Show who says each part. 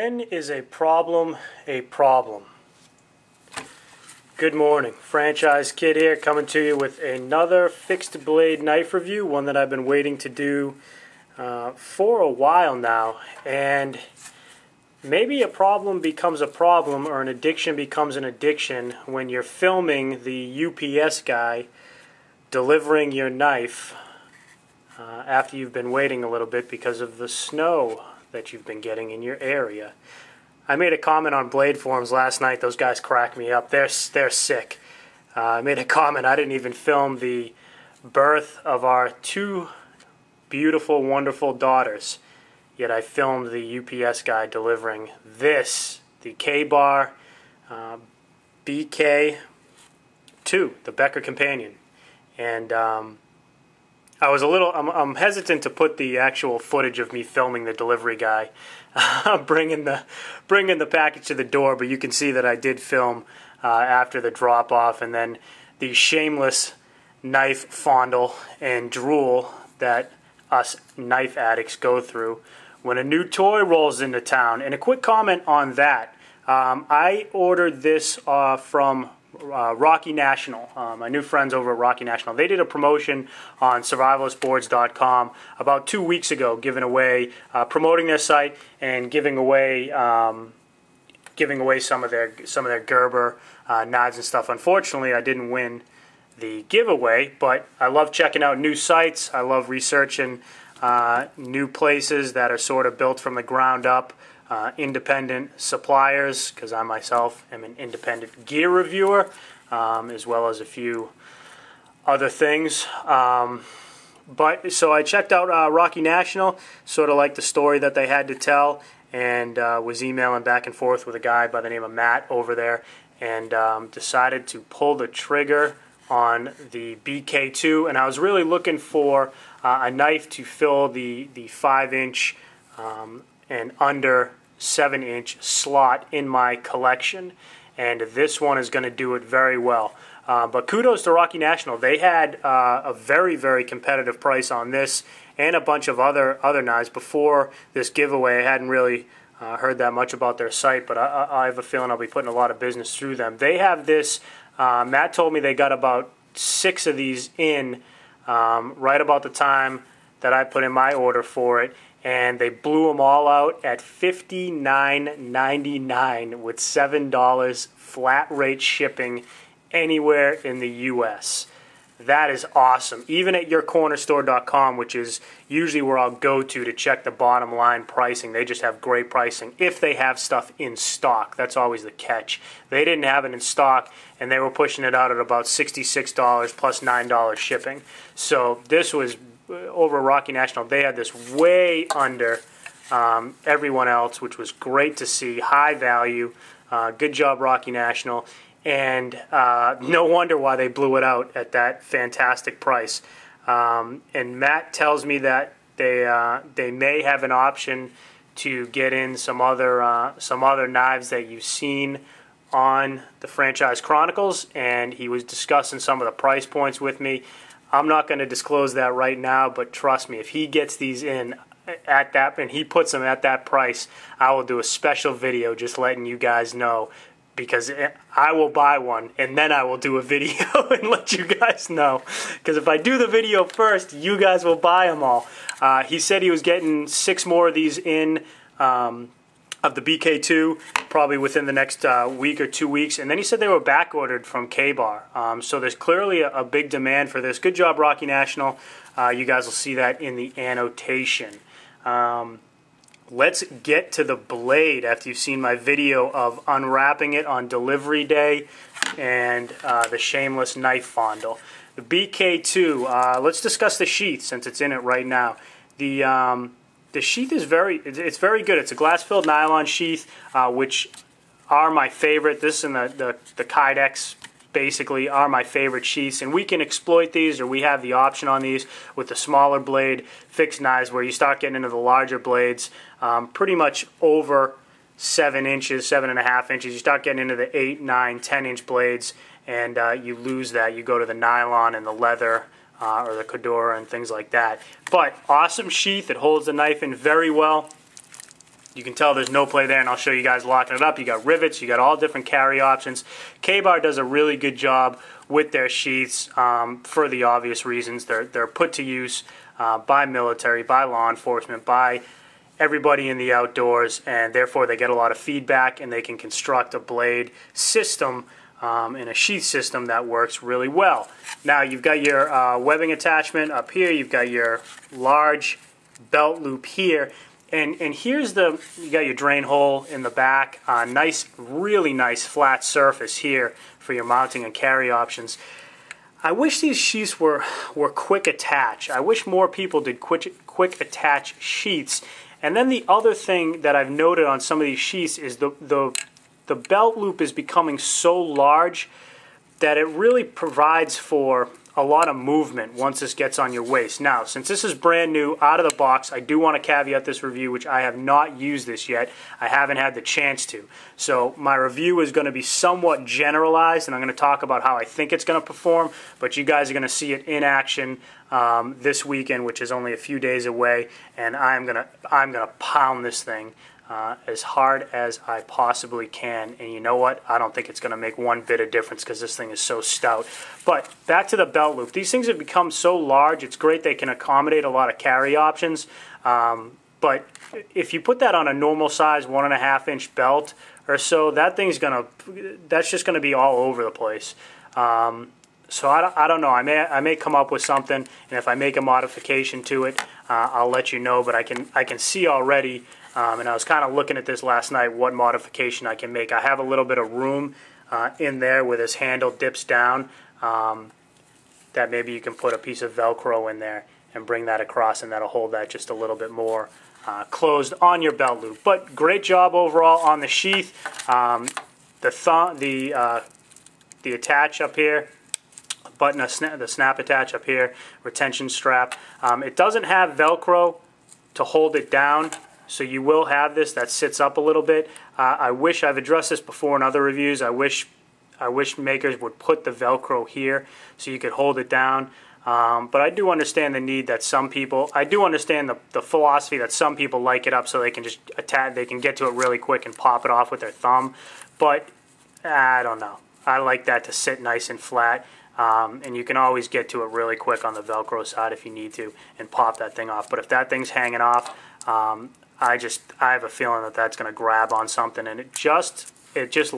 Speaker 1: When is a problem a problem? Good morning, Franchise Kid here, coming to you with another fixed blade knife review, one that I've been waiting to do for a while now. And maybe a problem becomes a problem, or an addiction becomes an addiction, when you're filming the UPS guy delivering your knife after you've been waiting a little bit because of the snow that you've been getting in your area. I made a comment on Blade Forums last night. Those guys crack me up. They're sick. I made a comment. I didn't even film the birth of our two beautiful, wonderful daughters, yet I filmed the UPS guy delivering this, the K-Bar BK2, the Becker Companion. And I was I'm hesitant to put the actual footage of me filming the delivery guy bringing the package to the door, but you can see that I did film after the drop-off, and then the shameless knife fondle and drool that us knife addicts go through when a new toy rolls into town. And a quick comment on that. I ordered this from Rocky National. My new friends over at Rocky National, they did a promotion on survivalistboards.com about 2 weeks ago, giving away, promoting their site and giving away some of their Gerber knives and stuff. Unfortunately, I didn't win the giveaway, but I love checking out new sites. I love researching new places that are sort of built from the ground up. Independent suppliers, because I myself am an independent gear reviewer, as well as a few other things. So I checked out Rocky National, sort of like the story that they had to tell, and was emailing back and forth with a guy by the name of Matt over there, and decided to pull the trigger on the BK2. And I was really looking for a knife to fill the 5-inch and under 7-inch slot in my collection, and this one is going to do it very well. But kudos to Rocky National. They had a very, very competitive price on this and a bunch of other knives. Before this giveaway, I hadn't really heard that much about their site, but I have a feeling I'll be putting a lot of business through them. They have this, Matt told me they got about 6 of these in right about the time that I put in my order for it, and they blew them all out at $59.99 with $7 flat rate shipping anywhere in the U.S. That is awesome. Even at yourcornerstore.com, which is usually where I'll go to check the bottom line pricing, they just have great pricing if they have stuff in stock. That's always the catch. They didn't have it in stock, and they were pushing it out at about $66 plus $9 shipping. So this was over Rocky National. They had this way under everyone else, which was great to see. High value. Good job, Rocky National. And no wonder why they blew it out at that fantastic price. And Matt tells me that they may have an option to get in some other knives that you've seen on the Franchise Chronicles, and he was discussing some of the price points with me. I'm not going to disclose that right now, but trust me, if he gets these in at that, and he puts them at that price, I will do a special video just letting you guys know, because I will buy one, and then I will do a video and let you guys know. Because if I do the video first, you guys will buy them all. He said he was getting 6 more of these in of the BK2, probably within the next week or 2 weeks. And then he said they were back ordered from K-Bar. So there's clearly a big demand for this. Good job, Rocky National. You guys will see that in the annotation. Let's get to the blade after you've seen my video of unwrapping it on delivery day and the shameless knife fondle. The BK2, let's discuss the sheath since it's in it right now. The sheath is very good. It's a glass-filled nylon sheath, which are my favorite. This and the Kydex basically are my favorite sheaths, and we can exploit these, or we have the option on these with the smaller blade fixed knives, where you start getting into the larger blades, pretty much over 7 inches, 7.5 inches. You start getting into the 8, 9, 10-inch blades, and you lose that. You go to the nylon and the leather, or the Cordura and things like that. But awesome sheath. It holds the knife in very well. You can tell there's no play there, and I'll show you guys locking it up. You got rivets, you got all different carry options. K-Bar does a really good job with their sheaths for the obvious reasons. They're put to use by military, by law enforcement, by everybody in the outdoors, and therefore they get a lot of feedback, and they can construct a blade system and a sheath system that works really well. Now you've got your webbing attachment up here, you've got your large belt loop here, and here's you got your drain hole in the back, nice, really nice flat surface here for your mounting and carry options. I wish these sheaths were quick attach. I wish more people did quick attach sheaths. And then the other thing that I've noted on some of these sheaths is the belt loop is becoming so large that it really provides for a lot of movement once this gets on your waist. Now, since this is brand new, out of the box, I do want to caveat this review, which I have not used this yet. I haven't had the chance to. So my review is going to be somewhat generalized, and I'm going to talk about how I think it's going to perform, but you guys are going to see it in action this weekend, which is only a few days away, and I'm gonna pound this thing as hard as I possibly can. And you know what? I don't think it's going to make one bit of difference because this thing is so stout. But back to the belt loop. These things have become so large. It's great they can accommodate a lot of carry options. But if you put that on a normal size 1.5 inch belt or so, that's just gonna be all over the place. So I don't know. I may come up with something, and if I make a modification to it, I'll let you know. But I can see already. And I was kind of looking at this last night, what modification I can make. I have a little bit of room in there where this handle dips down, that maybe you can put a piece of Velcro in there and bring that across, and that'll hold that just a little bit more closed on your belt loop. But great job overall on the sheath. The attach up here, the snap attach up here, retention strap. It doesn't have Velcro to hold it down, so you will have this that sits up a little bit. I wish, I've addressed this before in other reviews, I wish makers would put the Velcro here so you could hold it down. But I do understand the need that some people, I do understand the philosophy that some people like it up so they can just attach, they can get to it really quick and pop it off with their thumb. But I don't know. I like that to sit nice and flat. And you can always get to it really quick on the Velcro side if you need to and pop that thing off. But if that thing's hanging off, I have a feeling that that's going to grab on something, and it just